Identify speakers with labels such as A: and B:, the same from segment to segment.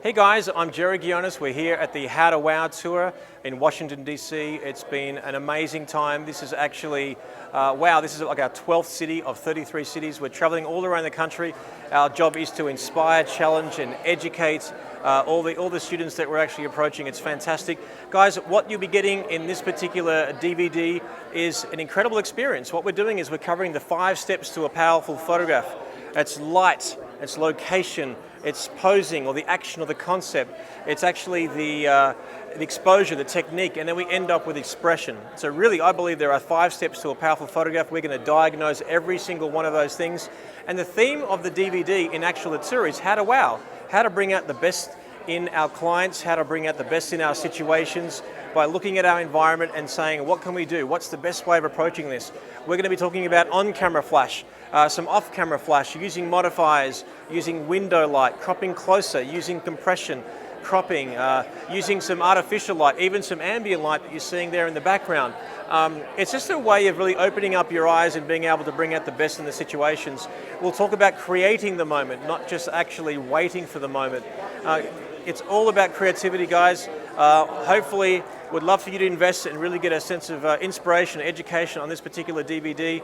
A: Hey guys, I'm Jerry Ghionis. We're here at the How to Wow tour in Washington, D.C. It's been an amazing time. This is actually, this is like our 12th city of 33 cities. We're traveling all around the country. Our job is to inspire, challenge, and educate all the students that we're actually approaching. It's fantastic. Guys, what you'll be getting in this particular DVD is an incredible experience. What we're doing is we're covering the 5 steps to a powerful photograph. It's light, it's location, it's posing or the action or the concept. It's actually the exposure, the technique, and then we end up with expression. So really, I believe there are 5 steps to a powerful photograph. We're going to diagnose every single one of those things. And the theme of the DVD in actual tour is how to wow, how to bring out the best in our clients, how to bring out the best in our situations by looking at our environment and saying, what can we do? What's the best way of approaching this? We're going to be talking about on-camera flash, some off-camera flash, using modifiers, using window light, cropping closer, using compression, cropping, using some artificial light, even some ambient light that you're seeing there in the background. It's just a way of really opening up your eyes and being able to bring out the best in the situations. We'll talk about creating the moment, not just actually waiting for the moment. It's all about creativity, guys. Hopefully, would love for you to invest and really get a sense of inspiration, education on this particular DVD.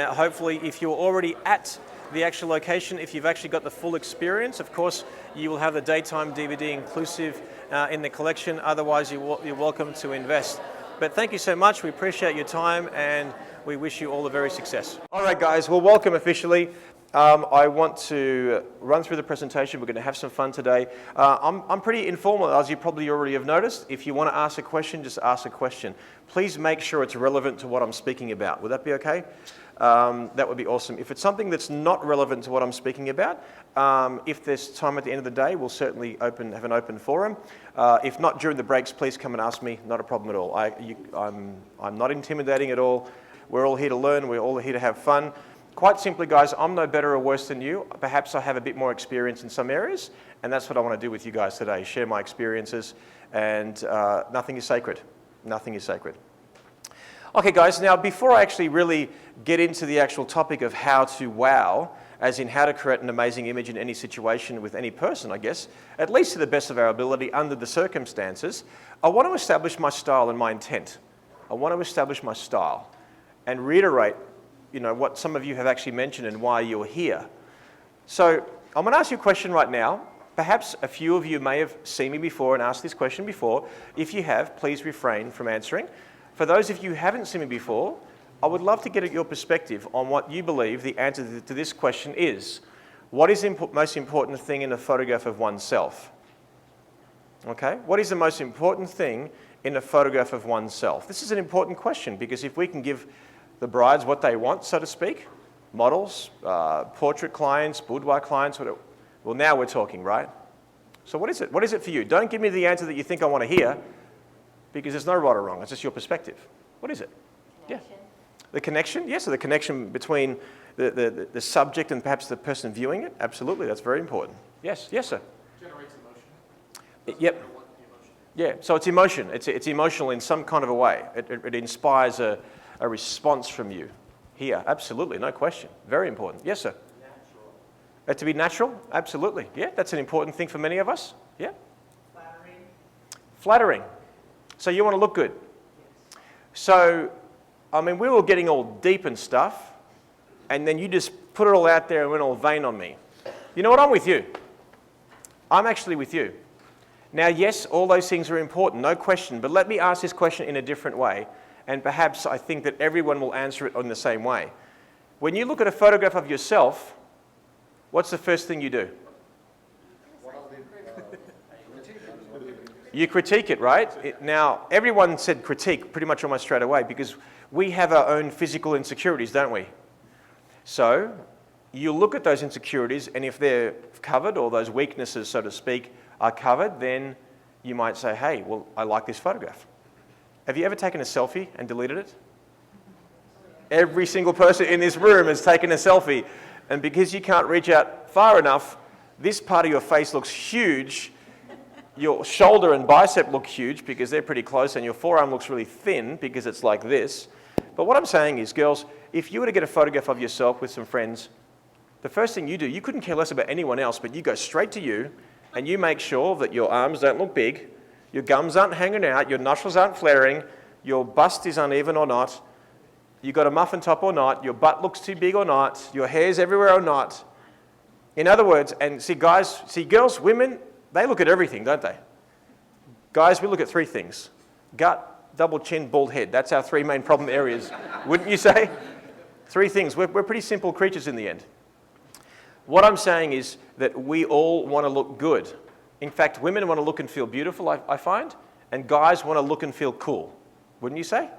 A: Hopefully, if you're already at the actual location, if you've actually got the full experience, of course, you will have the daytime DVD inclusive in the collection. Otherwise, you're welcome to invest. But thank you so much. We appreciate your time, and we wish you all the very success. All right, guys. Well, welcome officially. I want to run through the presentation. We're going to have some fun today. I'm pretty informal, as you probably already have noticed. If you want to ask a question, just ask a question. Please make sure it's relevant to what I'm speaking about. Would that be okay? That would be awesome. If it's something that's not relevant to what I'm speaking about, if there's time at the end of the day, we'll certainly have an open forum. If not during the breaks, please come and ask me. Not a problem at all. I'm not intimidating at all. We're all here to learn. We're all here to have fun. Quite simply, guys, I'm no better or worse than you. Perhaps I have a bit more experience in some areas, and that's what I want to do with you guys today, share my experiences, and nothing is sacred. Nothing is sacred. Okay, guys, now before I actually really get into the actual topic of how to wow, as in how to create an amazing image in any situation with any person, I guess, at least to the best of our ability under the circumstances, I want to establish my style and my intent. I want to establish my style and reiterate what some of you have actually mentioned and why you're here. So I'm going to ask you a question right now. Perhaps a few of you may have seen me before and asked this question before. If you have, please refrain from answering. For those of you who haven't seen me before, I would love to get your perspective on what you believe the answer to this question is. What is the most important thing in a photograph of oneself? Okay? What is the most important thing in a photograph of oneself? This is an important question because if we can give the brides what they want, so to speak, models, portrait clients, boudoir clients, whatever. Well, now we're talking, right? So what is it? What is it for you? Don't give me the answer that you think I want to hear, because there's no right or wrong. It's just your perspective. What is it? Connection. Yeah. The connection? Yes, so the connection between the subject and perhaps the person viewing it? Absolutely, that's very important. Yes, yes, sir.
B: Generates emotion.
A: Yep. Yeah, so it's emotion. It's emotional in some kind of a way. It inspires a response from you here. Absolutely, no question. Very important. Yes, sir? Natural. To be natural? Absolutely. Yeah, that's an important thing for many of us. Yeah?
B: Flattering.
A: Flattering. So you want to look good.
B: Yes.
A: So, I mean, we were getting all deep and stuff, and then you just put it all out there and went all vain on me. You know what? I'm with you. I'm actually with you. Now, yes, all those things are important, no question, but let me ask this question in a different way. And perhaps I think that everyone will answer it in the same way. When you look at a photograph of yourself, what's the first thing you do? You critique it, right? Now, everyone said critique pretty much almost straight away because we have our own physical insecurities, don't we? So you look at those insecurities, and if they're covered, or those weaknesses, so to speak, are covered, then you might say, hey, well, I like this photograph. Have you ever taken a selfie and deleted it? Every single person in this room has taken a selfie. And because you can't reach out far enough, this part of your face looks huge. Your shoulder and bicep look huge because they're pretty close, and your forearm looks really thin because it's like this. But what I'm saying is, girls, if you were to get a photograph of yourself with some friends, the first thing you do, you couldn't care less about anyone else, but you go straight to you and you make sure that your arms don't look big, your gums aren't hanging out, your nostrils aren't flaring, your bust is uneven or not, you got a muffin top or not, your butt looks too big or not, your hair's everywhere or not. In other words, and see girls, women, they look at everything, don't they? Guys, we look at three things: gut, double chin, bald head. That's our three main problem areas, wouldn't you say? Three things. We're pretty simple creatures in the end. What I'm saying is that we all want to look good. In fact, women want to look and feel beautiful, I find, and guys want to look and feel cool. Wouldn't you say?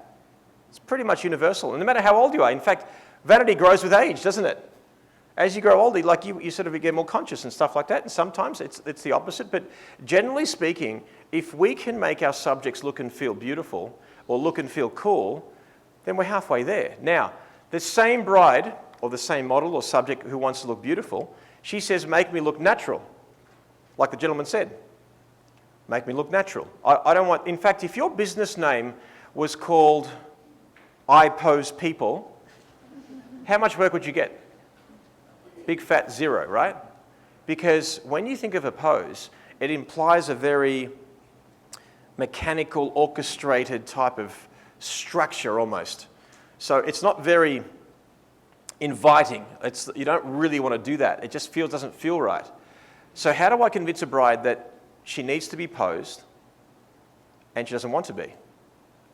A: It's pretty much universal, and no matter how old you are. In fact, vanity grows with age, doesn't it? As you grow older, like you sort of get more conscious and stuff like that, and sometimes it's the opposite. But generally speaking, if we can make our subjects look and feel beautiful or look and feel cool, then we're halfway there. Now, the same bride or the same model or subject who wants to look beautiful, she says, make me look natural. Like the gentleman said, make me look natural. I don't want, in fact, if your business name was called I Pose People, how much work would you get? Big fat zero, right? Because when you think of a pose, it implies a very mechanical, orchestrated type of structure almost. So it's not very inviting. You don't really want to do that. It just doesn't feel right. So how do I convince a bride that she needs to be posed and she doesn't want to be?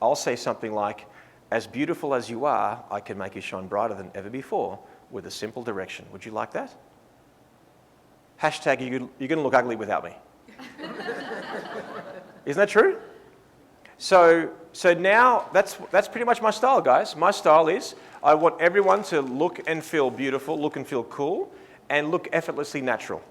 A: I'll say something like, as beautiful as you are, I can make you shine brighter than ever before with a simple direction. Would you like that? Hashtag, you're going to look ugly without me. Isn't that true? So now that's pretty much my style, guys. My style is I want everyone to look and feel beautiful, look and feel cool, and look effortlessly natural.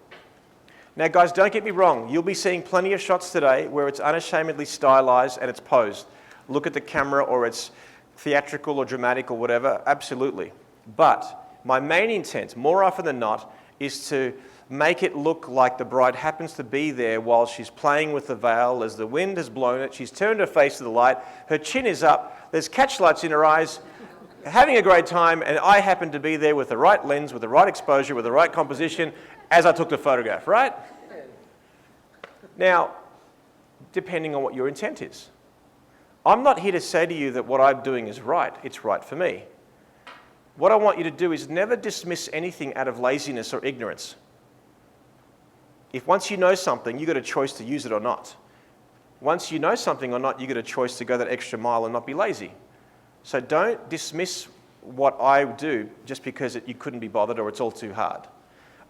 A: Now, guys, don't get me wrong. You'll be seeing plenty of shots today where it's unashamedly stylized and it's posed. Look at the camera, or it's theatrical or dramatic or whatever. Absolutely. But my main intent, more often than not, is to make it look like the bride happens to be there while she's playing with the veil as the wind has blown it. She's turned her face to the light. Her chin is up. There's catchlights in her eyes, having a great time, and I happen to be there with the right lens, with the right exposure, with the right composition as I took the photograph, right? Now, depending on what your intent is. I'm not here to say to you that what I'm doing is right. It's right for me. What I want you to do is never dismiss anything out of laziness or ignorance. If once you know something, you've got a choice to use it or not. Once you know something or not, you've got a choice to go that extra mile and not be lazy. So don't dismiss what I do just because you couldn't be bothered or it's all too hard.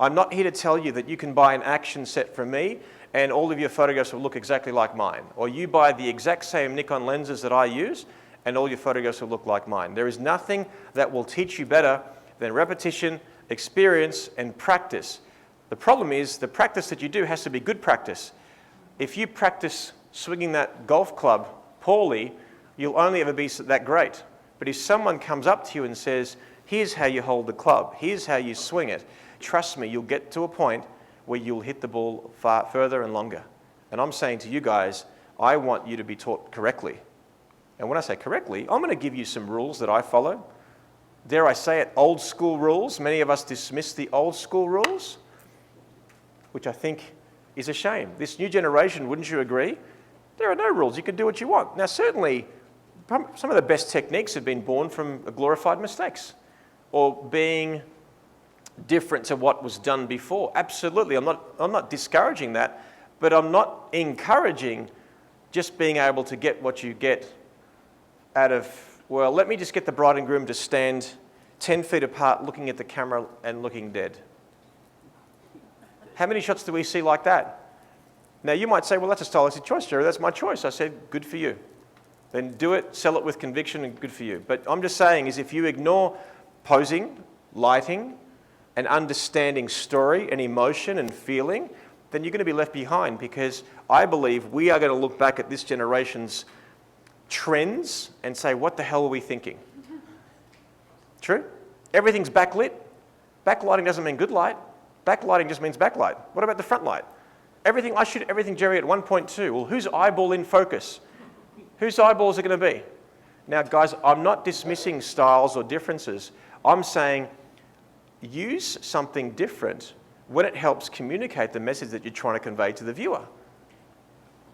A: I'm not here to tell you that you can buy an action set from me and all of your photographs will look exactly like mine. Or you buy the exact same Nikon lenses that I use and all your photographs will look like mine. There is nothing that will teach you better than repetition, experience, and practice. The problem is the practice that you do has to be good practice. If you practice swinging that golf club poorly, you'll only ever be that great. But if someone comes up to you and says, here's how you hold the club, here's how you swing it, trust me, you'll get to a point where you'll hit the ball far further and longer. And I'm saying to you guys, I want you to be taught correctly. And when I say correctly, I'm going to give you some rules that I follow. Dare I say it, old school rules. Many of us dismiss the old school rules, which I think is a shame. This new generation, wouldn't you agree? There are no rules. You can do what you want. Now, certainly, some of the best techniques have been born from glorified mistakes or being different to what was done before. Absolutely. I'm not discouraging that, but I'm not encouraging just being able to get what you get out of, well, let me just get the bride and groom to stand 10 feet apart looking at the camera and looking dead. How many shots do we see like that? Now, you might say, well, that's a stylistic choice, Jerry. That's my choice. I said, good for you. Then do it, sell it with conviction, and good for you. But I'm just saying is if you ignore posing, lighting, and understanding story and emotion and feeling, then you're going to be left behind, because I believe we are going to look back at this generation's trends and say, what the hell were we thinking? True? Everything's backlit. Backlighting doesn't mean good light. Backlighting just means backlight. What about the front light? I shoot everything, Jerry, at 1.2. Well, whose eyeball in focus? Whose eyeballs are going to be? Now, guys, I'm not dismissing styles or differences. I'm saying use something different when it helps communicate the message that you're trying to convey to the viewer.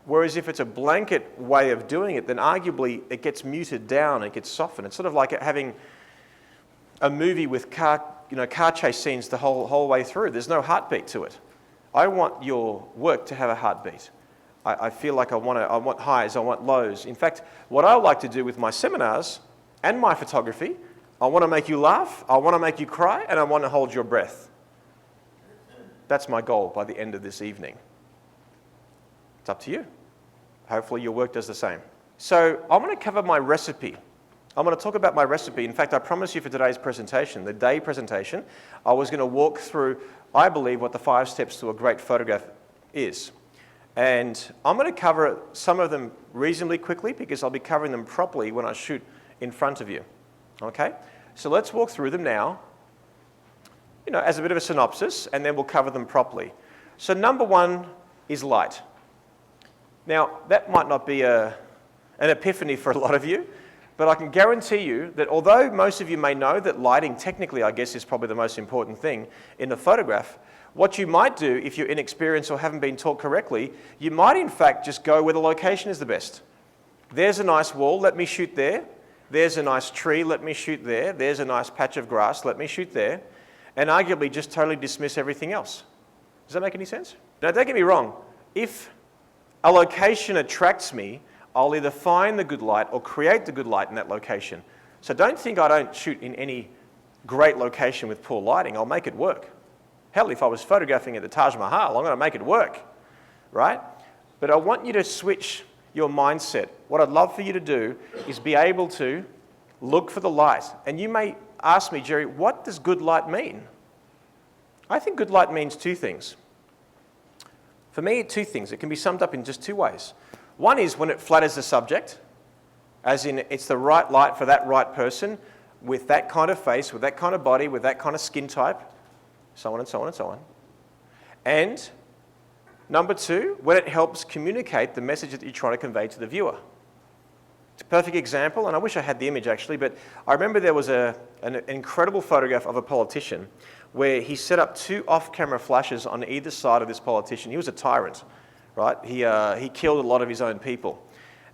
A: Whereas if it's a blanket way of doing it, then arguably it gets muted down, it gets softened. It's sort of like having a movie with car chase scenes the whole way through. There's no heartbeat to it. I want your work to have a heartbeat. I feel like I want highs, I want lows. In fact, what I like to do with my seminars and my photography, I want to make you laugh, I want to make you cry, and I want to hold your breath. That's my goal by the end of this evening. It's up to you. Hopefully your work does the same. So I'm going to cover my recipe. I'm going to talk about my recipe. In fact, I promised you for today's presentation, the day presentation, I was going to walk through, I believe, what the 5 steps to a great photograph is. And I'm going to cover some of them reasonably quickly because I'll be covering them properly when I shoot in front of you. Okay? So let's walk through them now, as a bit of a synopsis, and then we'll cover them properly. So number 1 is light. Now, that might not be an epiphany for a lot of you, but I can guarantee you that although most of you may know that lighting technically, I guess, is probably the most important thing in a photograph, what you might do if you're inexperienced or haven't been taught correctly, you might in fact just go where the location is the best. There's a nice wall, let me shoot there. There's a nice tree, let me shoot there. There's a nice patch of grass, let me shoot there. And arguably just totally dismiss everything else. Does that make any sense? Now, don't get me wrong. If a location attracts me, I'll either find the good light or create the good light in that location. So don't think I don't shoot in any great location with poor lighting. I'll make it work. Hell, if I was photographing at the Taj Mahal, I'm going to make it work, right? But I want you to switch your mindset. What I'd love for you to do is be able to look for the light. And you may ask me, Jerry, what does good light mean? I think good light means 2 things. For me, 2 things. It can be summed up in just 2 ways. One is when it flatters the subject, as in it's the right light for that right person with that kind of face, with that kind of body, with that kind of skin type, so on and so on and so on. And number 2, when it helps communicate the message that you're trying to convey to the viewer. It's a perfect example, and I wish I had the image actually, but I remember there was an incredible photograph of a politician where he set up 2 off-camera flashes on either side of this politician. He was a tyrant, right? He killed a lot of his own people.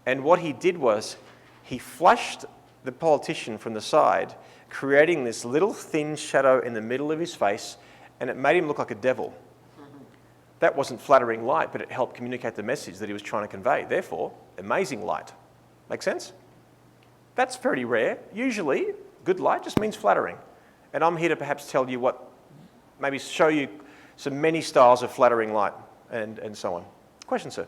A: And what he did was he flashed the politician from the side, creating this little thin shadow in the middle of his face, and it made him look like a devil. That wasn't flattering light, but it helped communicate the message that he was trying to convey. Therefore, amazing light. Make sense? That's pretty rare. Usually, good light just means flattering. And I'm here to perhaps tell you maybe show you some many styles of flattering light and so on. Question, sir?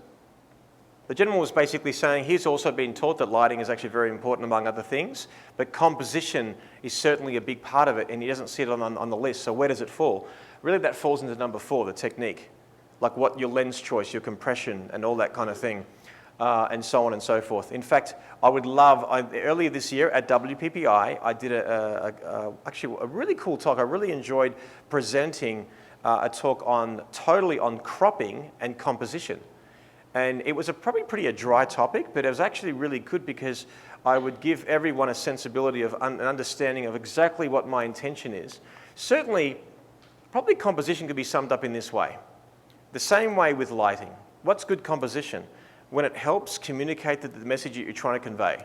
A: The gentleman was basically saying he's also been taught that lighting is actually very important among other things, but composition is certainly a big part of it, and he doesn't see it on the list. So where does it fall? Really, that falls into number 4, the technique. Like what your lens choice, your compression, and all that kind of thing, and so on and so forth. In fact, I would love, earlier this year at WPPI, I did actually a really cool talk. I really enjoyed presenting a talk totally on cropping and composition. And it was probably pretty dry topic, but it was actually really good because I would give everyone a sensibility of an understanding of exactly what my intention is. Certainly, probably composition could be summed up in this way. The same way with lighting. What's good composition? When it helps communicate the message that you're trying to convey.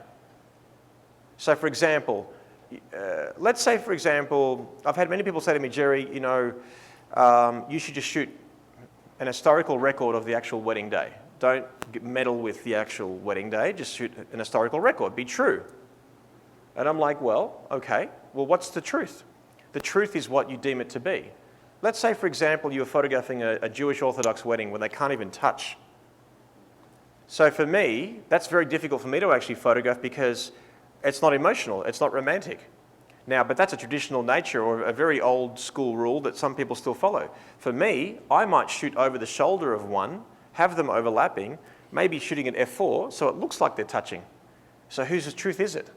A: So for example, let's say for example, I've had many people say to me, Jerry, you should just shoot an historical record of the actual wedding day. Don't meddle with the actual wedding day, just shoot an historical record, be true. And I'm like, well, okay, well what's the truth? The truth is what you deem it to be. Let's say, for example, you were photographing a Jewish Orthodox wedding where they can't even touch. So for me, that's very difficult for me to actually photograph because it's not emotional, it's not romantic. Now, but that's a traditional nature or a very old school rule that some people still follow. For me, I might shoot over the shoulder of one, have them overlapping, maybe shooting at f4, so it looks like they're touching. So whose truth is it?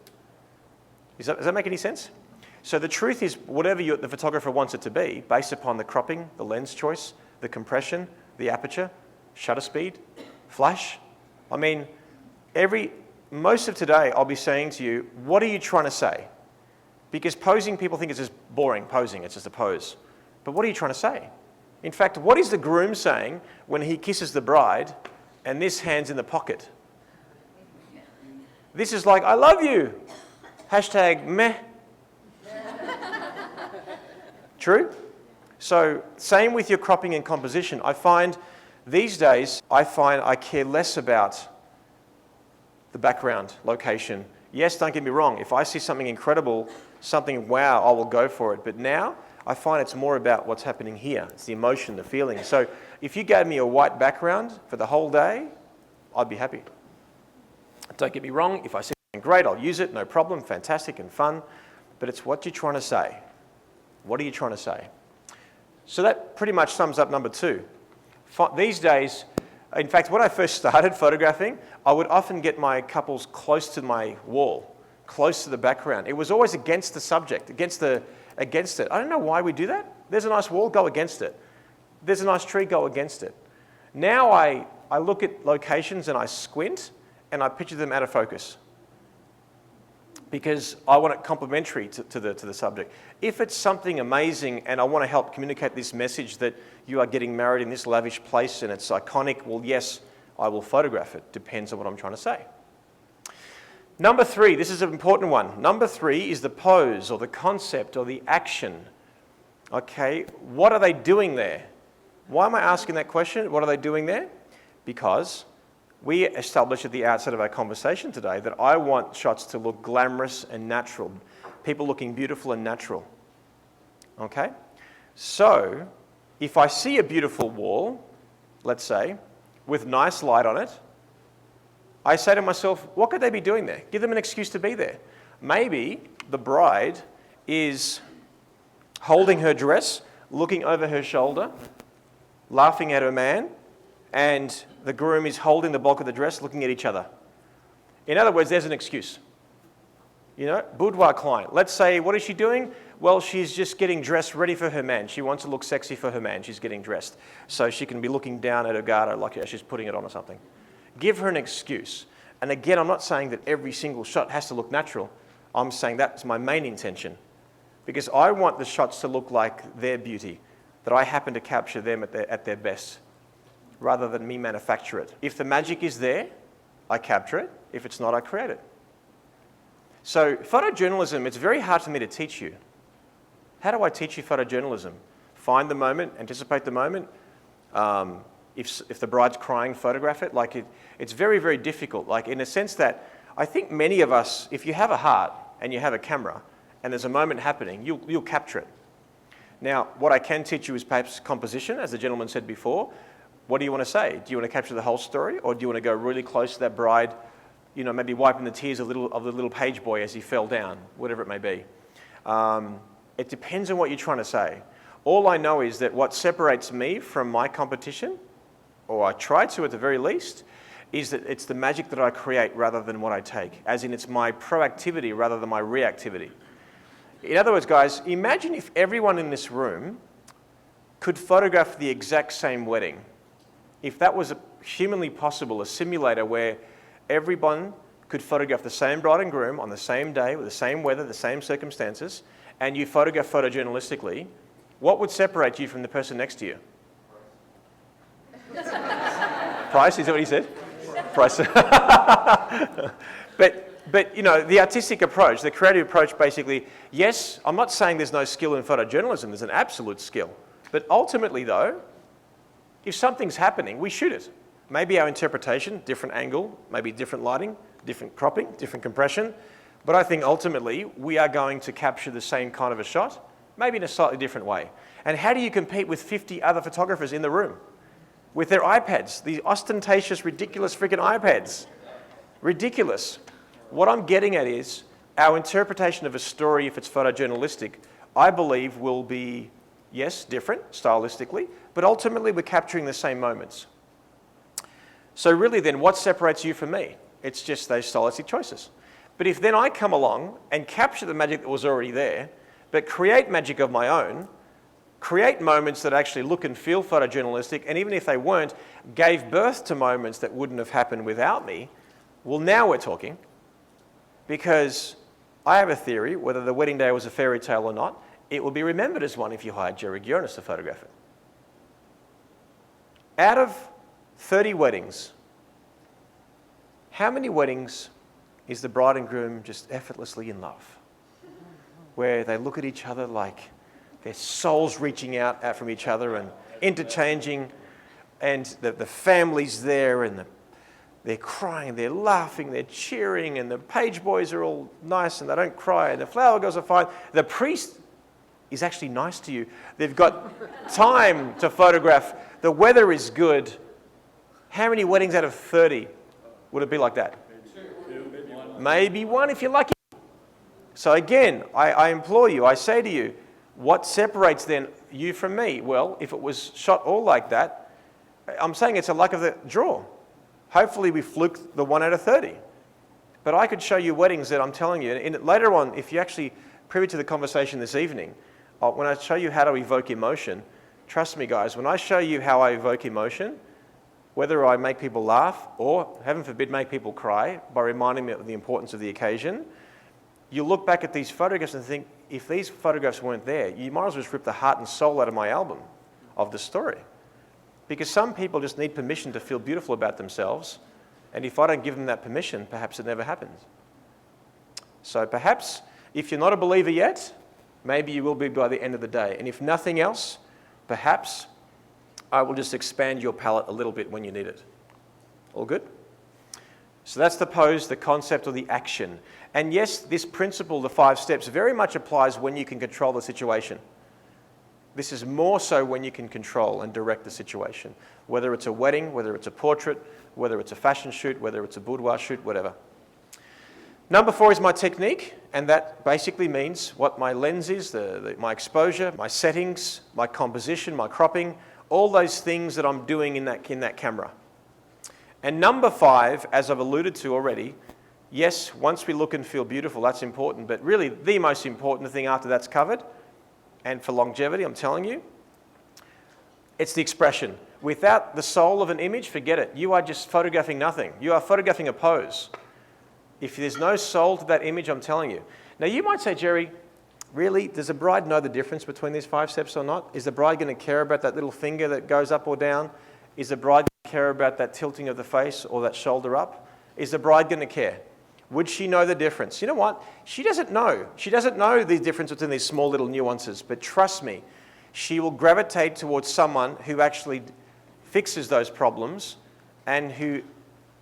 A: Does that make any sense? So the truth is whatever the photographer wants it to be, based upon the cropping, the lens choice, the compression, the aperture, shutter speed, flash. I mean, most of today I'll be saying to you, what are you trying to say? Because posing, people think it's just boring posing, it's just a pose. But what are you trying to say? In fact, what is the groom saying when he kisses the bride and this hand's in the pocket? This is like, I love you. Hashtag meh. True? So same with your cropping and composition. I find these days, I care less about the background, location. Yes, don't get me wrong. If I see something incredible, something wow, I will go for it. But now, I find it's more about what's happening here. It's the emotion, the feeling. So if you gave me a white background for the whole day, I'd be happy. Don't get me wrong. If I see something great, I'll use it. No problem. Fantastic and fun. But it's what you're trying to say. What are you trying to say? So that pretty much sums up number 2. These days, in fact, when I first started photographing, I would often get my couples close to my wall, close to the background. It was always against the subject, against it. I don't know why we do that. There's a nice wall, go against it. There's a nice tree, go against it. Now I look at locations and I squint and I picture them out of focus because I want it complementary to the subject. If it's something amazing and I want to help communicate this message that you are getting married in this lavish place and it's iconic, well, yes, I will photograph it. Depends on what I'm trying to say. Number 3, this is an important one. Number 3 is the pose or the concept or the action. Okay, what are they doing there? Why am I asking that question? What are they doing there? Because we established at the outset of our conversation today that I want shots to look glamorous and natural. People looking beautiful and natural. Okay? So, if I see a beautiful wall, let's say, with nice light on it, I say to myself, what could they be doing there? Give them an excuse to be there. Maybe the bride is holding her dress, looking over her shoulder, laughing at her man, and the groom is holding the bulk of the dress, looking at each other. In other words, there's an excuse. You know, boudoir client. Let's say, what is she doing? Well, she's just getting dressed ready for her man. She wants to look sexy for her man. She's getting dressed. So she can be looking down at her garter like she's putting it on or something. Give her an excuse. And again, I'm not saying that every single shot has to look natural. I'm saying that's my main intention. Because I want the shots to look like their beauty, that I happen to capture them at their best, rather than me manufacture it. If the magic is there, I capture it. If it's not, I create it. So photojournalism, it's very hard for me to teach you. How do I teach you photojournalism? Find the moment, anticipate the moment. If the bride's crying, photograph it. It's very, very difficult. Like in a sense that I think many of us, if you have a heart and you have a camera and there's a moment happening, you'll capture it. Now, what I can teach you is perhaps composition, as the gentleman said before. What do you want to say? Do you want to capture the whole story, or do you want to go really close to that bride, you know, maybe wiping the tears of the little page boy as he fell down, whatever it may be? It depends on what you're trying to say. All I know is that what separates me from my competition, or I try to at the very least, is that it's the magic that I create rather than what I take. As in, it's my proactivity rather than my reactivity. In other words, guys, imagine if everyone in this room could photograph the exact same wedding. If that was humanly possible, a simulator where everyone could photograph the same bride and groom on the same day, with the same weather, the same circumstances, and you photograph photojournalistically, what would separate you from the person next to you? Price, is that what he said? Price. But you know, the artistic approach, the creative approach basically, yes, I'm not saying there's no skill in photojournalism, there's an absolute skill. But ultimately though, if something's happening, we shoot it. Maybe our interpretation, different angle, maybe different lighting, different cropping, different compression. But I think ultimately we are going to capture the same kind of a shot, maybe in a slightly different way. And how do you compete with 50 other photographers in the room? With their iPads, the ostentatious, ridiculous freaking iPads. Ridiculous. What I'm getting at is our interpretation of a story, if it's photojournalistic, I believe will be, yes, different stylistically, but ultimately we're capturing the same moments. So really then, what separates you from me? It's just those stylistic choices. But if then I come along and capture the magic that was already there, but create magic of my own, create moments that actually look and feel photojournalistic, and even if they weren't, gave birth to moments that wouldn't have happened without me, well, now we're talking. Because I have a theory, whether the wedding day was a fairy tale or not, it will be remembered as one if you hired Jerry Ghionis to photograph it. Out of 30 weddings, how many weddings is the bride and groom just effortlessly in love? Where they look at each other like their souls reaching out from each other and interchanging, and the family's there, and they're crying, they're laughing, they're cheering, and the page boys are all nice and they don't cry, and the flower girls are fine. The priest is actually nice to you. They've got time to photograph. The weather is good. How many weddings out of 30 would it be like that? Maybe one if you're lucky. So again, I implore you, I say to you, what separates then you from me? Well, if it was shot all like that, I'm saying it's a luck of the draw. Hopefully we fluked the 1 out of 30. But I could show you weddings that I'm telling you, and later on, if you're actually privy to the conversation this evening, when I show you how to evoke emotion, trust me guys, when I show you how I evoke emotion, whether I make people laugh or, heaven forbid, make people cry by reminding me of the importance of the occasion, you look back at these photographs and think, if these photographs weren't there, you might as well just rip the heart and soul out of my album of the story. Because some people just need permission to feel beautiful about themselves, and if I don't give them that permission, perhaps it never happens. So perhaps, if you're not a believer yet, maybe you will be by the end of the day. And if nothing else, perhaps I will just expand your palette a little bit when you need it. All good? So that's the pose, the concept, or the action. And yes, this principle, the 5 steps, very much applies when you can control the situation. This is more so when you can control and direct the situation. Whether it's a wedding, whether it's a portrait, whether it's a fashion shoot, whether it's a boudoir shoot, whatever. Number 4 is my technique, and that basically means what my lens is, my exposure, my settings, my composition, my cropping, all those things that I'm doing in that camera. And number 5, as I've alluded to already, yes, once we look and feel beautiful, that's important, but really the most important thing after that's covered, and for longevity, I'm telling you, it's the expression. Without the soul of an image, forget it. You are just photographing nothing. You are photographing a pose. If there's no soul to that image, I'm telling you. Now you might say, Jerry, really, does a bride know the difference between these 5 steps or not? Is the bride going to care about that little finger that goes up or down? Is the bride going to care about that tilting of the face or that shoulder up? Is the bride going to care? Would she know the difference? You know what? She doesn't know. She doesn't know the difference between these small little nuances, but trust me, she will gravitate towards someone who actually fixes those problems and who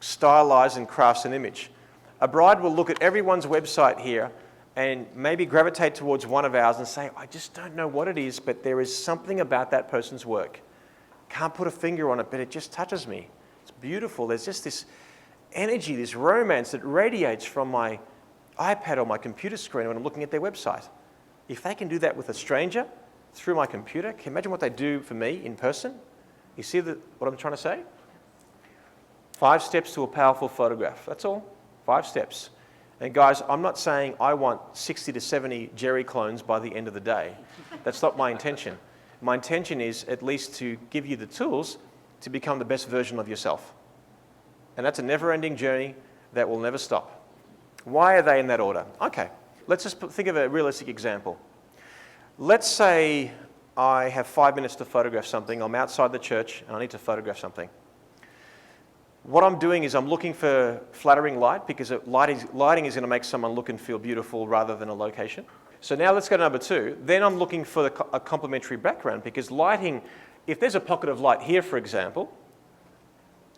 A: stylises and crafts an image. A bride will look at everyone's website here and maybe gravitate towards one of ours and say, I just don't know what it is, but there is something about that person's work. Can't put a finger on it, but it just touches me. It's beautiful. There's just this energy, this romance that radiates from my iPad or my computer screen when I'm looking at their website. If they can do that with a stranger through my computer, can you imagine what they do for me in person? You see what I'm trying to say? 5 steps to a powerful photograph. That's all. 5 steps. And guys, I'm not saying I want 60 to 70 Jerry clones by the end of the day. That's not my intention. My intention is at least to give you the tools to become the best version of yourself. And that's a never-ending journey that will never stop. Why are they in that order? Okay, let's just think of a realistic example. Let's say I have 5 minutes to photograph something. I'm outside the church and I need to photograph something. What I'm doing is I'm looking for flattering light because lighting is going to make someone look and feel beautiful rather than a location. So now let's go to number 2. Then I'm looking for a complementary background because lighting, if there's a pocket of light here, for example,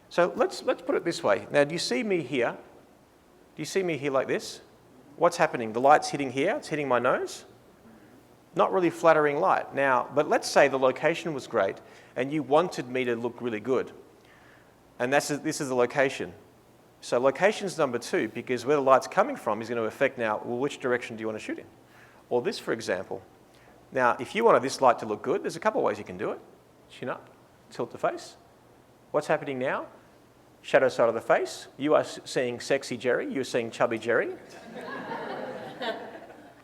A: so let's put it this way. Now, do you see me here? Do you see me here like this? What's happening? The light's hitting here. It's hitting my nose. Not really flattering light. Now, but let's say the location was great and you wanted me to look really good. And this is the location. So location's number 2 because where the light's coming from is going to affect now, well, which direction do you want to shoot in? Or this, for example. Now, if you wanted this light to look good, there's a couple of ways you can do it. Chin up, tilt the face. What's happening now? Shadow side of the face. You are seeing sexy Jerry. You're seeing chubby Jerry.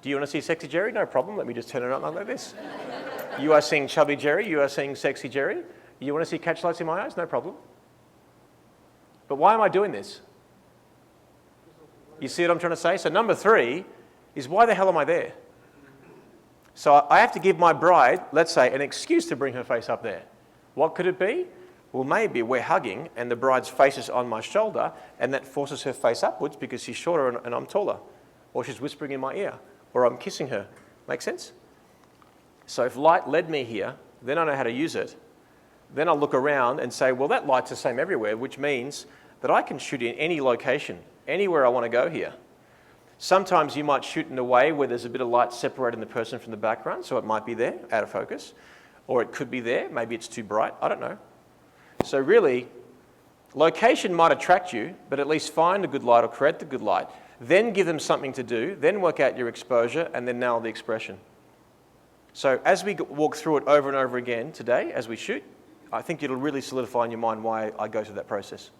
A: Do you want to see sexy Jerry? No problem. Let me just turn it on like this. You are seeing chubby Jerry. You are seeing sexy Jerry. You want to see catch lights in my eyes? No problem. But why am I doing this? You see what I'm trying to say? So number 3 is why the hell am I there? So I have to give my bride, let's say, an excuse to bring her face up there. What could it be? Well, maybe we're hugging and the bride's face is on my shoulder and that forces her face upwards because she's shorter and I'm taller. Or she's whispering in my ear. Or I'm kissing her. Make sense? So if light led me here, then I know how to use it. Then I'll look around and say, well, that light's the same everywhere, which means that I can shoot in any location, anywhere I want to go here. Sometimes you might shoot in a way where there's a bit of light separating the person from the background, so it might be there, out of focus. Or it could be there, maybe it's too bright, I don't know. So really, location might attract you, but at least find a good light or create the good light. Then give them something to do, then work out your exposure, and then nail the expression. So as we walk through it over and over again today, as we shoot, I think it'll really solidify in your mind why I go through that process.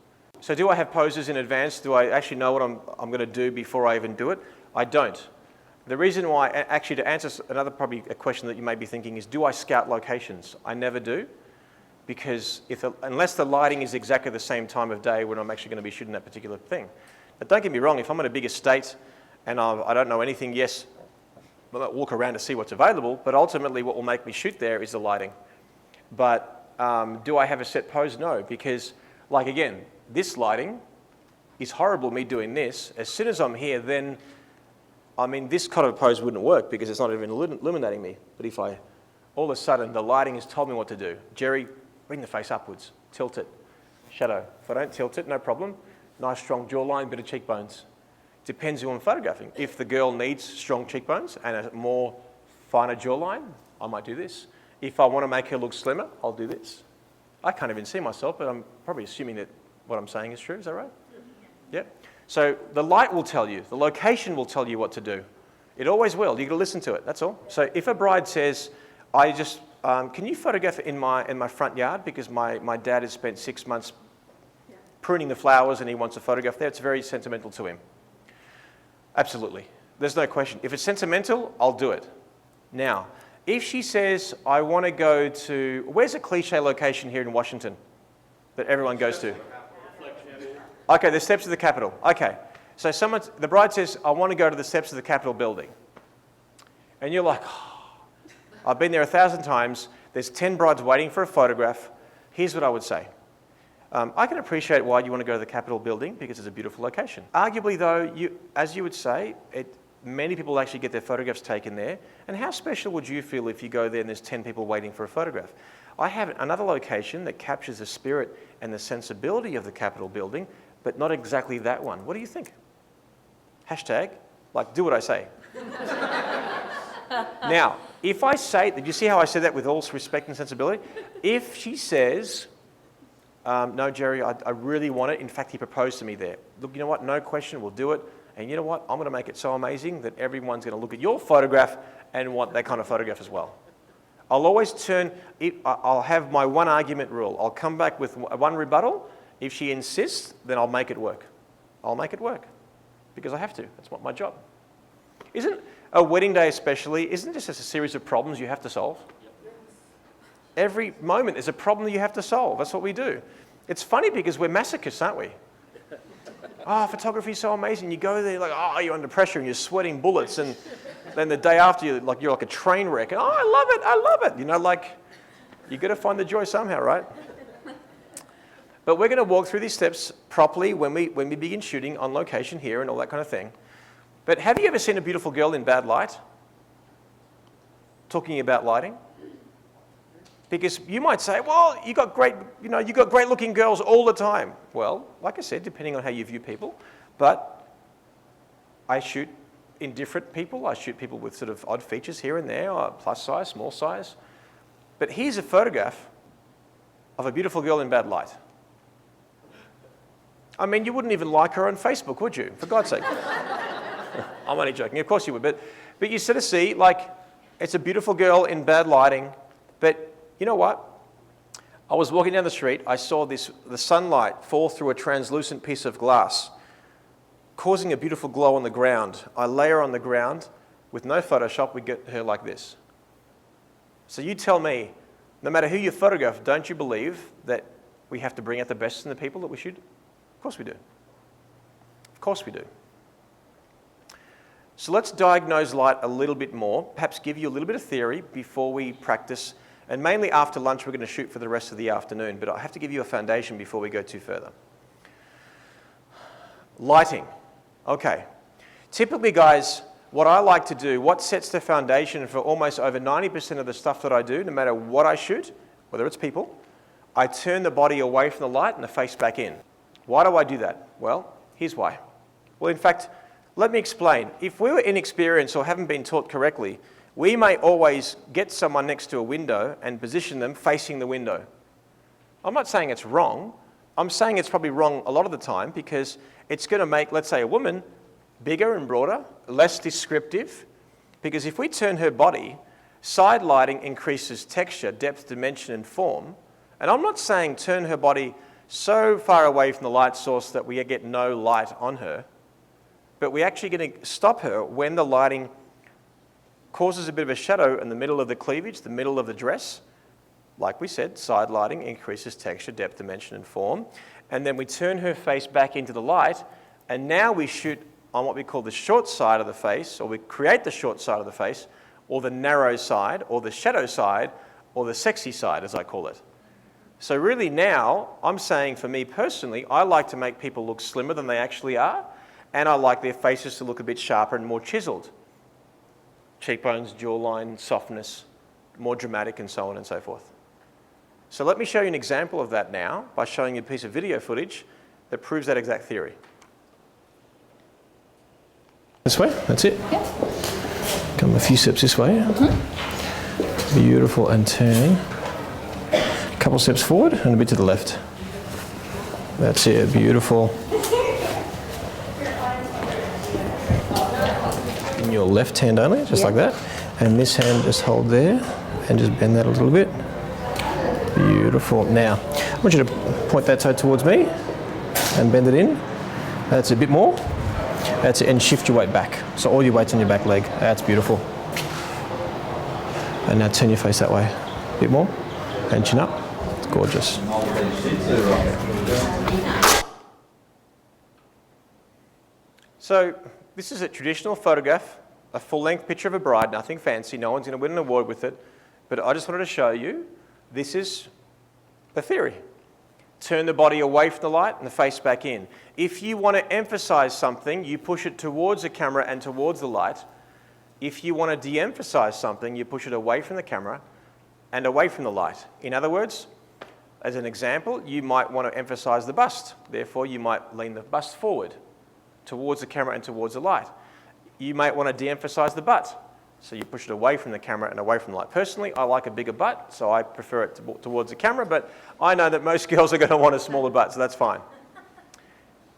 A: So do I have poses in advance? Do I actually know what I'm going to do before I even do it? I don't. The reason why, actually to answer another probably a question that you may be thinking is, do I scout locations? I never do, because unless the lighting is exactly the same time of day when I'm actually going to be shooting that particular thing. But don't get me wrong, if I'm in a big estate and I don't know anything, yes, I'll walk around to see what's available, but ultimately what will make me shoot there is the lighting. But do I have a set pose? No, because, like again, this lighting is horrible, me doing this. As soon as I'm here, then, I mean, this kind of pose wouldn't work because it's not even illuminating me. But if all of a sudden, the lighting has told me what to do. Jerry, bring the face upwards, tilt it, shadow. If I don't tilt it, no problem. Nice strong jawline, bit of cheekbones. Depends who I'm photographing. If the girl needs strong cheekbones and a more finer jawline, I might do this. If I want to make her look slimmer, I'll do this. I can't even see myself, but I'm probably assuming that what I'm saying is true. Is that right? Yeah. So the light will tell you. The location will tell you what to do. It always will. You've got to listen to it. That's all. So if a bride says, can you photograph in my front yard because my dad has spent 6 months pruning the flowers and he wants a photograph there, it's very sentimental to him. Absolutely. There's no question. If it's sentimental, I'll do it. Now, if she says, I want to go to, where's a cliche location here in Washington that everyone goes to? Okay, the steps of the Capitol. Okay. So the bride says, I want to go to the steps of the Capitol building. And you're like, oh, I've been there 1,000 times. There's 10 brides waiting for a photograph. Here's what I would say. I can appreciate why you want to go to the Capitol building because it's a beautiful location. Arguably, though, as you would say, many people actually get their photographs taken there. And how special would you feel if you go there and there's 10 people waiting for a photograph? I have another location that captures the spirit and the sensibility of the Capitol building, but not exactly that one. What do you think? Hashtag, do what I say. Now, if I say, did you see how I said that with all respect and sensibility? If she says, no, Jerry, I really want it. In fact, he proposed to me there. Look, you know what? No question, we'll do it. And you know what? I'm going to make it so amazing that everyone's going to look at your photograph and want that kind of photograph as well. I'll always I'll have my one argument rule. I'll come back with one rebuttal. If she insists, then I'll make it work. I'll make it work because I have to. That's my job. Isn't a wedding day especially, isn't this just a series of problems you have to solve? Every moment is a problem that you have to solve. That's what we do. It's funny because we're masochists, aren't we? Photography is so amazing. You go there, you're under pressure and you're sweating bullets, and then the day after you're like a train wreck. And, I love it. You got to find the joy somehow, right? But we're going to walk through these steps properly when we begin shooting on location here and all that kind of thing. But have you ever seen a beautiful girl in bad light? Talking about lighting. Because you might say, well, you got great looking girls all the time. Well, like I said, depending on how you view people, but I shoot indifferent people. I shoot people with sort of odd features here and there, or plus size, small size. But here's a photograph of a beautiful girl in bad light. I mean, you wouldn't even like her on Facebook, would you? For God's sake. I'm only joking. Of course you would. But you sort of see, it's a beautiful girl in bad lighting, but you know what? I was walking down the street. I saw the sunlight fall through a translucent piece of glass, causing a beautiful glow on the ground. I lay her on the ground. With no Photoshop, we get her like this. So you tell me, no matter who you photograph, don't you believe that we have to bring out the best in the people that we shoot? Of course we do. Of course we do. So let's diagnose light a little bit more, perhaps give you a little bit of theory before we practice And mainly after lunch, we're going to shoot for the rest of the afternoon, but I have to give you a foundation before we go too further. Lighting. Okay. Typically, guys, what I like to do, what sets the foundation for almost over 90% of the stuff that I do, no matter what I shoot, whether it's people, I turn the body away from the light and the face back in. Why do I do that? Well, here's why. Well, in fact, let me explain. If we were inexperienced or haven't been taught correctly, we may always get someone next to a window and position them facing the window. I'm not saying it's wrong. I'm saying it's probably wrong a lot of the time because it's going to make, let's say, a woman bigger and broader, less descriptive, because if we turn her body, side lighting increases texture, depth, dimension, and form. And I'm not saying turn her body so far away from the light source that we get no light on her, but we're actually going to stop her when the lighting causes a bit of a shadow in the middle of the cleavage, the middle of the dress. Like we said, side lighting increases texture, depth, dimension, and form. And then we turn her face back into the light, and now we shoot on what we call the short side of the face, or we create the short side of the face, or the narrow side, or the shadow side, or the sexy side, as I call it. So really now, I'm saying for me personally, I like to make people look slimmer than they actually are, and I like their faces to look a bit sharper and more chiseled. Cheekbones, jawline, softness, more dramatic, and so on and so forth. So let me show you an example of that now by showing you a piece of video footage that proves that exact theory. This way, that's it.
C: Yeah.
A: Come a few steps this way. Beautiful, and turning. A couple steps forward and a bit to the left. That's it, beautiful. In your left hand only, just like that. And this hand just hold there and just bend that a little bit. Beautiful. Now, I want you to point that toe towards me and bend it in. That's a bit more. That's it, and shift your weight back. So all your weight's on your back leg. That's beautiful. And now turn your face that way. A bit more. And chin up. It's gorgeous. So this is a traditional photograph, a full-length picture of a bride, nothing fancy. No one's going to win an award with it. But I just wanted to show you, this is the theory. Turn the body away from the light and the face back in. If you want to emphasize something, you push it towards the camera and towards the light. If you want to de-emphasize something, you push it away from the camera and away from the light. In other words, as an example, you might want to emphasize the bust. Therefore, you might lean the bust forward towards the camera and towards the light. You might want to de-emphasize the butt. So you push it away from the camera and away from the light. Personally, I like a bigger butt, so I prefer it towards the camera, but I know that most girls are going to want a smaller butt, so that's fine.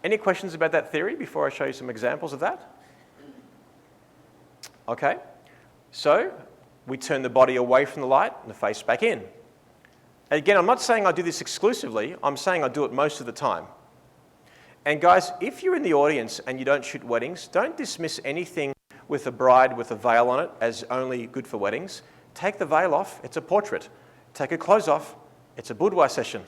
A: Any questions about that theory before I show you some examples of that? Okay, so we turn the body away from the light and the face back in. Again, I'm not saying I do this exclusively, I'm saying I do it most of the time. And guys, if you're in the audience and you don't shoot weddings, don't dismiss anything with a bride with a veil on it as only good for weddings. Take the veil off, it's a portrait. Take her clothes off, it's a boudoir session.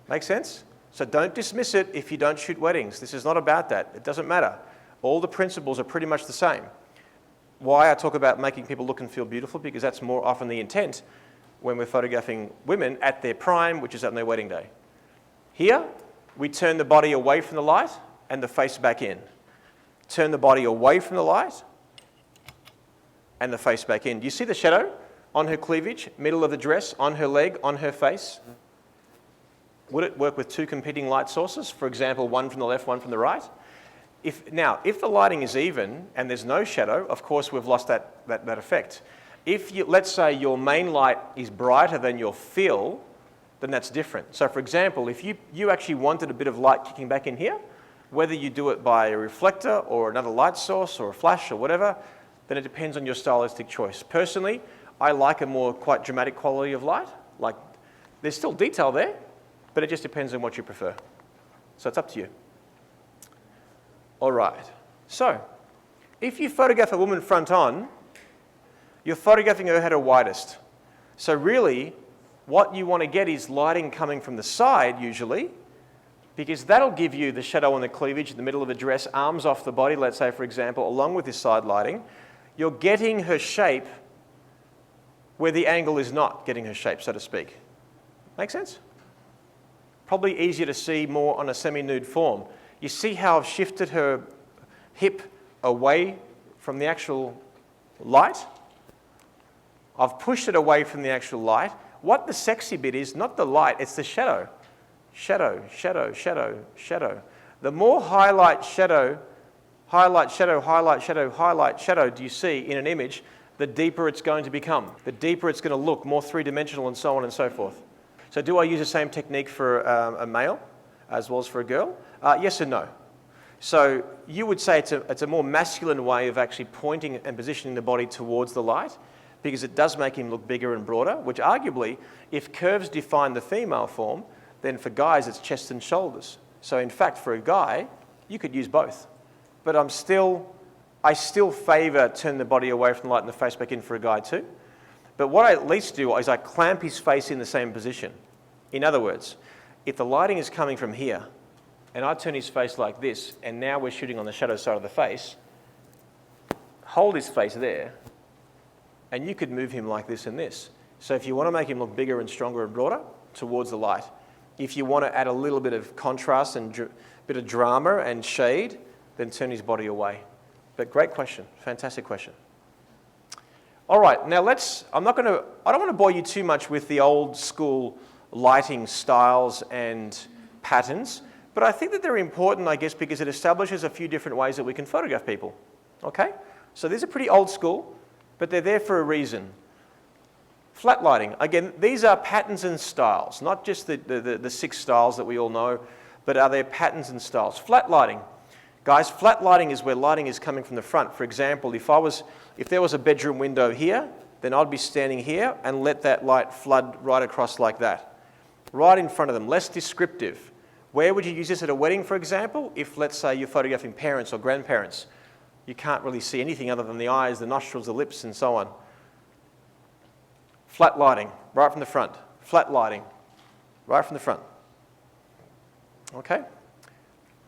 A: Make sense? So don't dismiss it if you don't shoot weddings. This is not about that. It doesn't matter. All the principles are pretty much the same. Why I talk about making people look and feel beautiful, because that's more often the intent when we're photographing women at their prime, which is on their wedding day. Here, we turn the body away from the light and the face back in. Turn the body away from the light and the face back in. Do you see the shadow on her cleavage, middle of the dress, on her leg, on her face? Would it work with two competing light sources? For example, one from the left, one from the right? If the lighting is even and there's no shadow, of course we've lost that effect. If let's say your main light is brighter than your fill, then that's different. So for example, if you actually wanted a bit of light kicking back in here, whether you do it by a reflector or another light source or a flash or whatever, then it depends on your stylistic choice. Personally, I like a more quite dramatic quality of light. Like, there's still detail there, but it just depends on what you prefer. So it's up to you. All right. So, if you photograph a woman front on, you're photographing her at her widest. So really, what you want to get is lighting coming from the side, usually, because that'll give you the shadow on the cleavage in the middle of the dress, arms off the body, let's say, for example, along with this side lighting. You're getting her shape where the angle is not getting her shape, so to speak. Make sense? Probably easier to see more on a semi-nude form. You see how I've shifted her hip away from the actual light? I've pushed it away from the actual light. What the sexy bit is, not the light, it's the shadow. Shadow, shadow, shadow, shadow. The more highlight, shadow, highlight, shadow, highlight, shadow, highlight, shadow do you see in an image, the deeper it's going to become. The deeper it's going to look, more three-dimensional and so on and so forth. So do I use the same technique for a male as well as for a girl? Yes and no. So you would say it's a more masculine way of actually pointing and positioning the body towards the light, because it does make him look bigger and broader, which arguably, if curves define the female form, then for guys it's chest and shoulders. So in fact, for a guy, you could use both. But I still favour turn the body away from the light and the face back in for a guy too. But what I at least do is I clamp his face in the same position. In other words, if the lighting is coming from here, and I turn his face like this, and now we're shooting on the shadow side of the face, hold his face there, and you could move him like this and this. So if you want to make him look bigger and stronger and broader, towards the light. If you want to add a little bit of contrast and a bit of drama and shade, then turn his body away. But great question, fantastic question. All right, now I don't want to bore you too much with the old school lighting styles and patterns, but I think that they're important, I guess, because it establishes a few different ways that we can photograph people, okay? So these are pretty old school, but they're there for a reason. Flat lighting, again, these are patterns and styles, not just the 6 styles that we all know, but are there patterns and styles. Flat lighting. Guys, flat lighting is where lighting is coming from the front. For example, if there was a bedroom window here, then I'd be standing here and let that light flood right across like that. Right in front of them, less descriptive. Where would you use this at a wedding, for example? If, let's say, you're photographing parents or grandparents. You can't really see anything other than the eyes, the nostrils, the lips, and so on. Flat lighting, right from the front. Flat lighting, right from the front. Okay?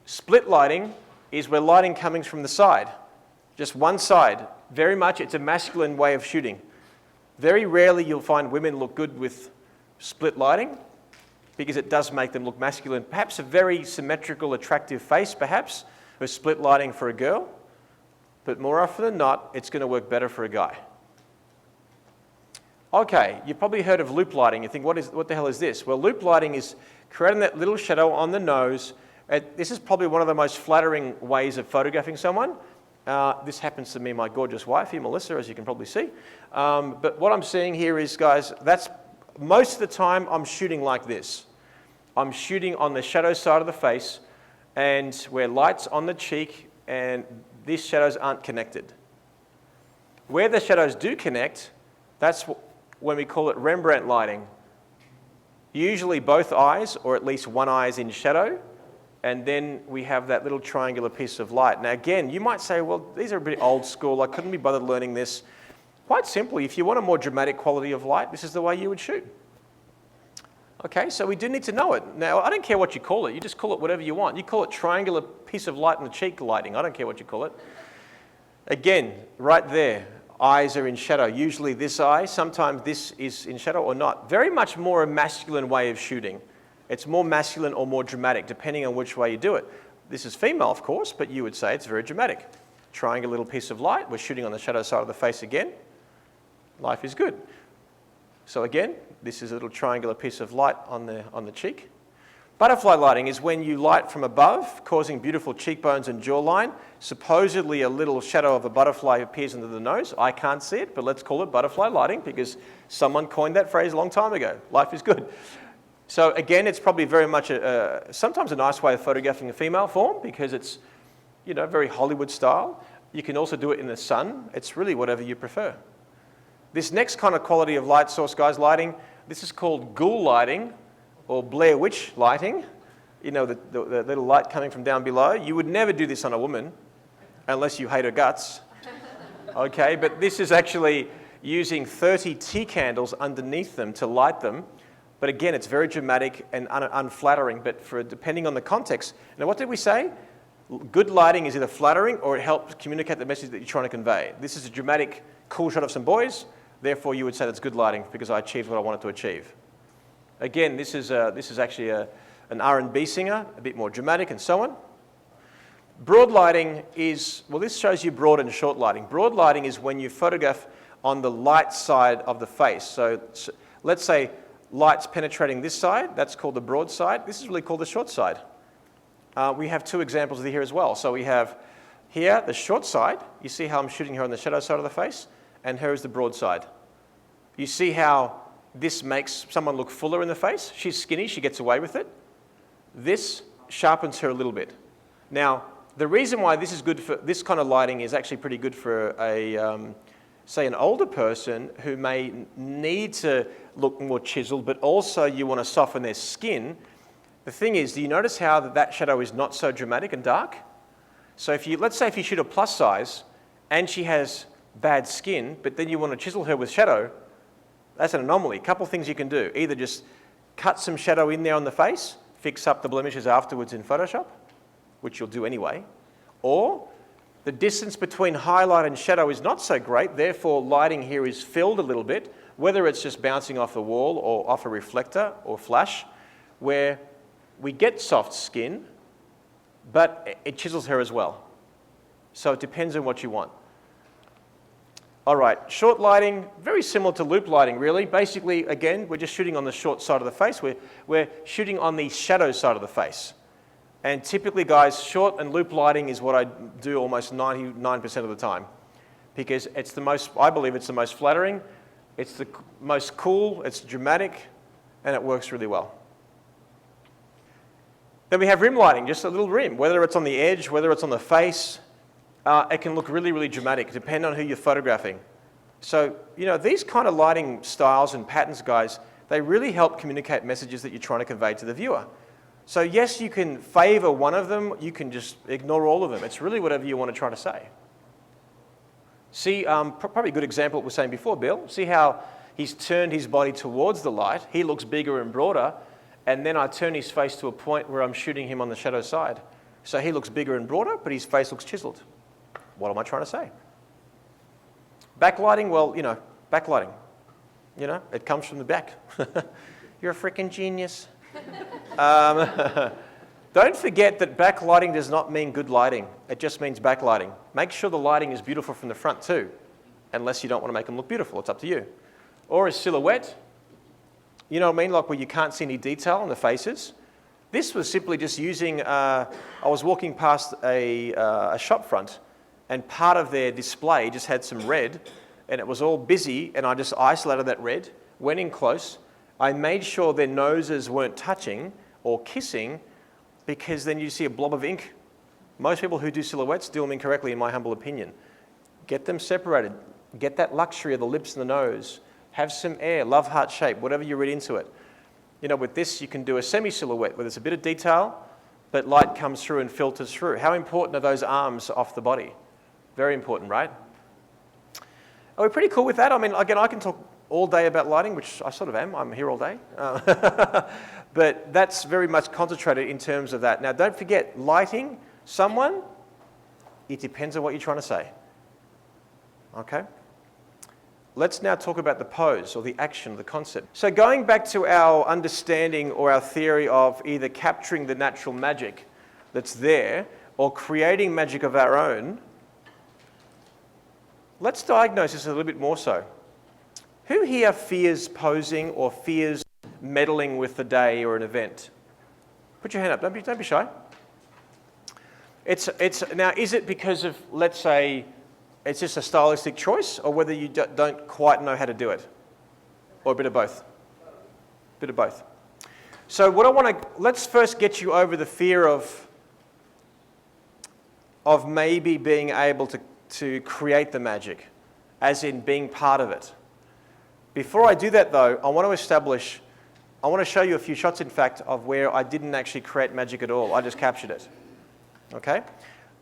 A: Split lighting is where lighting comes from the side. Just one side. Very much, it's a masculine way of shooting. Very rarely you'll find women look good with split lighting because it does make them look masculine. Perhaps a very symmetrical, attractive face, perhaps, with split lighting for a girl. But more often than not, it's going to work better for a guy. Okay, you've probably heard of loop lighting. You think, what the hell is this? Well, loop lighting is creating that little shadow on the nose. This is probably one of the most flattering ways of photographing someone. This happens to me, my gorgeous wife here, Melissa, as you can probably see. But what I'm seeing here is, guys, that's most of the time I'm shooting like this. I'm shooting on the shadow side of the face, and where light's on the cheek, and these shadows aren't connected. Where the shadows do connect, that's when we call it Rembrandt lighting. Usually both eyes, or at least one eye, is in shadow, and then we have that little triangular piece of light. Now again, you might say, well, these are a bit old school, I couldn't be bothered learning this. Quite simply, if you want a more dramatic quality of light, this is the way you would shoot. Okay, so we do need to know it. Now, I don't care what you call it, you just call it whatever you want. You call it triangular piece of light in the cheek lighting, I don't care what you call it. Again, right there, eyes are in shadow. Usually this eye, sometimes this is in shadow or not. Very much more a masculine way of shooting. It's more masculine or more dramatic, depending on which way you do it. This is female, of course, but you would say it's very dramatic. Triangular little piece of light, we're shooting on the shadow side of the face again. Life is good. So again, this is a little triangular piece of light on the cheek. Butterfly lighting is when you light from above, causing beautiful cheekbones and jawline. Supposedly a little shadow of a butterfly appears under the nose. I can't see it, but let's call it butterfly lighting because someone coined that phrase a long time ago. Life is good. So again, it's probably very much sometimes a nice way of photographing a female form because it's, very Hollywood style. You can also do it in the sun. It's really whatever you prefer. This next kind of quality of light source, guys, lighting, this is called ghoul lighting or Blair Witch lighting. The little light coming from down below. You would never do this on a woman unless you hate her guts. Okay, but this is actually using 30 tea candles underneath them to light them. But again, it's very dramatic and unflattering, but depending on the context. Now, what did we say? Good lighting is either flattering or it helps communicate the message that you're trying to convey. This is a dramatic, cool shot of some boys. Therefore, you would say that's good lighting because I achieved what I wanted to achieve. Again, this is actually an R&B singer, a bit more dramatic and so on. Broad lighting is, well, this shows you broad and short lighting. Broad lighting is when you photograph on the light side of the face. So let's say light's penetrating this side, that's called the broad side. This is really called the short side. We have two examples of here as well. So we have here the short side. You see how I'm shooting her on the shadow side of the face, and her is the broad side. You see how this makes someone look fuller in the face? She's skinny, she gets away with it. This sharpens her a little bit. Now, the reason why this is good for this kind of lighting is actually pretty good for a, say, an older person who may need to look more chiseled, but also you want to soften their skin. The thing is, do you notice how that shadow is not so dramatic and dark? So if you, let's say if you shoot a plus size and she has bad skin, but then you want to chisel her with shadow, that's an anomaly. A couple things you can do. Either just cut some shadow in there on the face, fix up the blemishes afterwards in Photoshop, which you'll do anyway, or the distance between highlight and shadow is not so great, therefore lighting here is filled a little bit, whether it's just bouncing off the wall or off a reflector or flash, where we get soft skin, but it chisels her as well. So it depends on what you want. All right, short lighting, very similar to loop lighting, really. Basically, again, we're just shooting on the short side of the face. We're shooting on the shadow side of the face. And typically, guys, short and loop lighting is what I do almost 99% of the time. Because it's the most, I believe it's the most flattering, it's the most cool, it's dramatic, and it works really well. Then we have rim lighting, just a little rim, whether it's on the edge, whether it's on the face. It can look really, really dramatic, depending on who you're photographing. So, you know, these kind of lighting styles and patterns, guys, they really help communicate messages that you're trying to convey to the viewer. So yes, you can favor one of them, you can just ignore all of them. It's really whatever you want to try to say. See, probably a good example what we were saying before, Bill. See how he's turned his body towards the light, he looks bigger and broader, and then I turn his face to a point where I'm shooting him on the shadow side. So he looks bigger and broader, but his face looks chiseled. What am I trying to say? Backlighting, well, you know, backlighting. You know, it comes from the back. You're a freaking genius. Don't forget that backlighting does not mean good lighting. It just means backlighting. Make sure the lighting is beautiful from the front too, unless you don't want to make them look beautiful. It's up to you. Or a silhouette. You know what I mean? Like where you can't see any detail on the faces. This was simply just using, I was walking past a shop front, and part of their display just had some red, and it was all busy, and I just isolated that red, went in close. I made sure their noses weren't touching or kissing, because then you see a blob of ink. Most people who do silhouettes do them incorrectly, in my humble opinion. Get them separated. Get that luxury of the lips and the nose. Have some air, love heart shape, whatever you read into it. You know, with this, you can do a semi-silhouette where there's a bit of detail, but light comes through and filters through. How important are those arms off the body? Very important, right? Are we pretty cool with that? I mean, again, I can talk all day about lighting, which I sort of am. I'm here all day. But that's very much concentrated in terms of that. Now, don't forget, lighting someone, it depends on what you're trying to say. Okay? Let's now talk about the pose or the action, the concept. So going back to our understanding or our theory of either capturing the natural magic that's there or creating magic of our own, let's diagnose this a little bit more so. Who here fears posing or fears meddling with the day or an event? Put your hand up, don't be shy. Now, is it because of, let's say, it's just a stylistic choice, or whether you don't quite know how to do it? Or a bit of both? A bit of both. So what I want to, let's first get you over the fear of maybe being able to create the magic, as in being part of it. Before I do that though, I want to show you a few shots, in fact, of where I didn't actually create magic at all. I just captured it. Okay?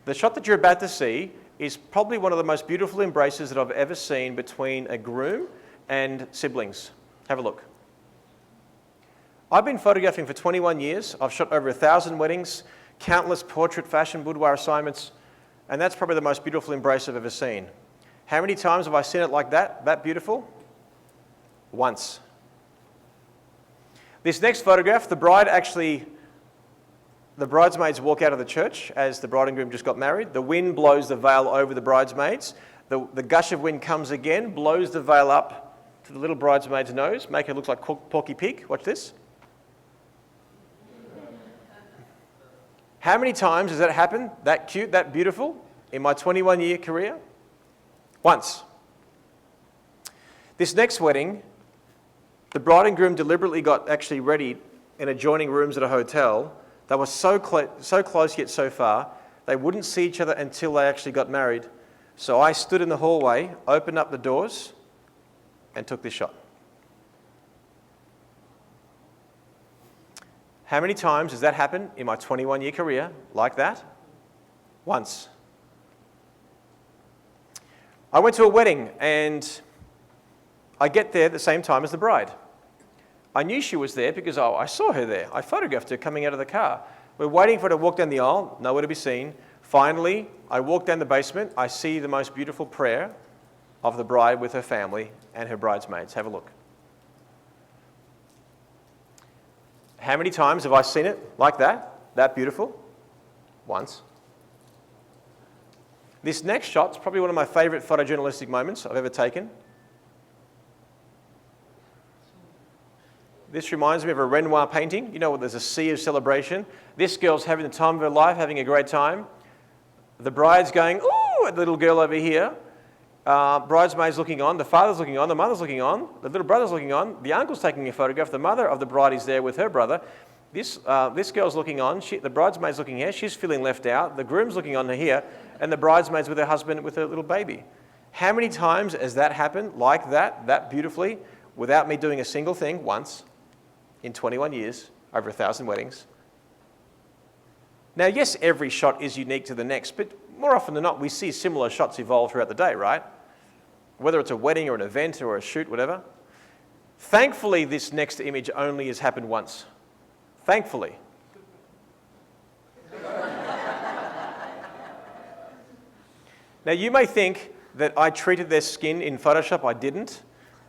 A: The shot that you're about to see is probably one of the most beautiful embraces that I've ever seen between a groom and siblings. Have a look. I've been photographing for 21 years. I've shot over 1,000 weddings, countless portrait, fashion, boudoir assignments, and that's probably the most beautiful embrace I've ever seen. How many times have I seen it like that beautiful? Once. This next photograph, the bridesmaids walk out of the church as the bride and groom just got married. The wind blows the veil over the bridesmaids. The gush of wind comes again, blows the veil up to the little bridesmaid's nose, make her look like Porky Pig. Watch this. How many times has that happened, that cute, that beautiful, in my 21-year career? Once. This next wedding, the bride and groom deliberately got actually ready in adjoining rooms at a hotel. They were so close yet so far, they wouldn't see each other until they actually got married. So I stood in the hallway, opened up the doors, and took this shot. How many times has that happened in my 21-year career like that? Once. I went to a wedding and I get there at the same time as the bride. I knew she was there because I saw her there. I photographed her coming out of the car. We're waiting for her to walk down the aisle, nowhere to be seen. Finally, I walk down the basement. I see the most beautiful prayer of the bride with her family and her bridesmaids. Have a look. How many times have I seen it like that? That beautiful? Once. This next shot's probably one of my favourite photojournalistic moments I've ever taken. This reminds me of a Renoir painting. You know, there's a sea of celebration. This girl's having the time of her life, having a great time. The bride's going, ooh, at the little girl over here. Bridesmaid's looking on, the father's looking on, the mother's looking on, the little brother's looking on, the uncle's taking a photograph, the mother of the bride is there with her brother. This girl's looking on, the bridesmaid's looking here, she's feeling left out, the groom's looking on here, and the bridesmaid's with her husband with her little baby. How many times has that happened like that beautifully, without me doing a single thing? Once, in 21 years, over 1,000 weddings. Now, yes, every shot is unique to the next, but more often than not, we see similar shots evolve throughout the day, right? Whether it's a wedding or an event or a shoot, whatever. Thankfully, this next image only has happened once. Thankfully. Now, you may think that I treated their skin in Photoshop. I didn't.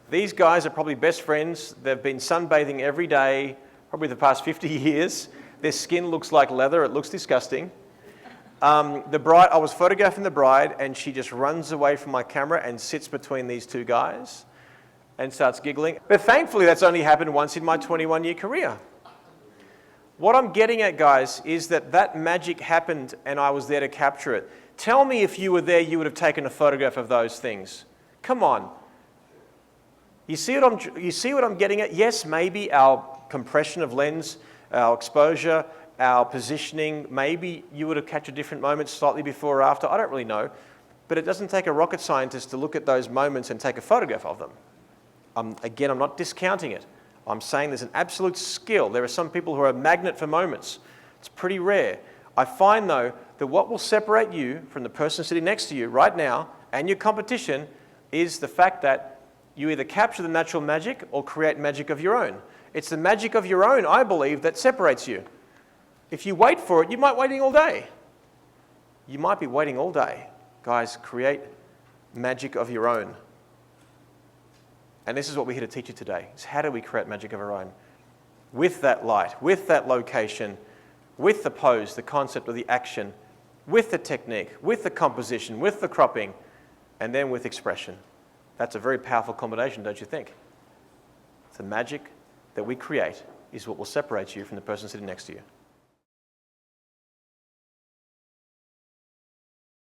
A: These guys are probably best friends. They've been sunbathing every day, probably the past 50 years. Their skin looks like leather. It looks disgusting. I was photographing the bride and she just runs away from my camera and sits between these two guys and starts giggling. But thankfully, that's only happened once in my 21-year career. What I'm getting at, guys, is that magic happened and I was there to capture it. Tell me if you were there, you would have taken a photograph of those things. Come on. You see what I'm getting at? Yes, maybe our compression of lens, our exposure, our positioning, maybe you would have captured different moments slightly before or after. I don't really know. But it doesn't take a rocket scientist to look at those moments and take a photograph of them. Again, I'm not discounting it. I'm saying there's an absolute skill. There are some people who are a magnet for moments. It's pretty rare. I find, though, that what will separate you from the person sitting next to you right now and your competition is the fact that you either capture the natural magic or create magic of your own. It's the magic of your own, I believe, that separates you. If you wait for it, you might be waiting all day. You might be waiting all day. Guys, create magic of your own. And this is what we're here to teach you today, is how do we create magic of our own? With that light, with that location, with the pose, the concept of the action, with the technique, with the composition, with the cropping, and then with expression. That's a very powerful combination, don't you think? The magic that we create is what will separate you from the person sitting next to you.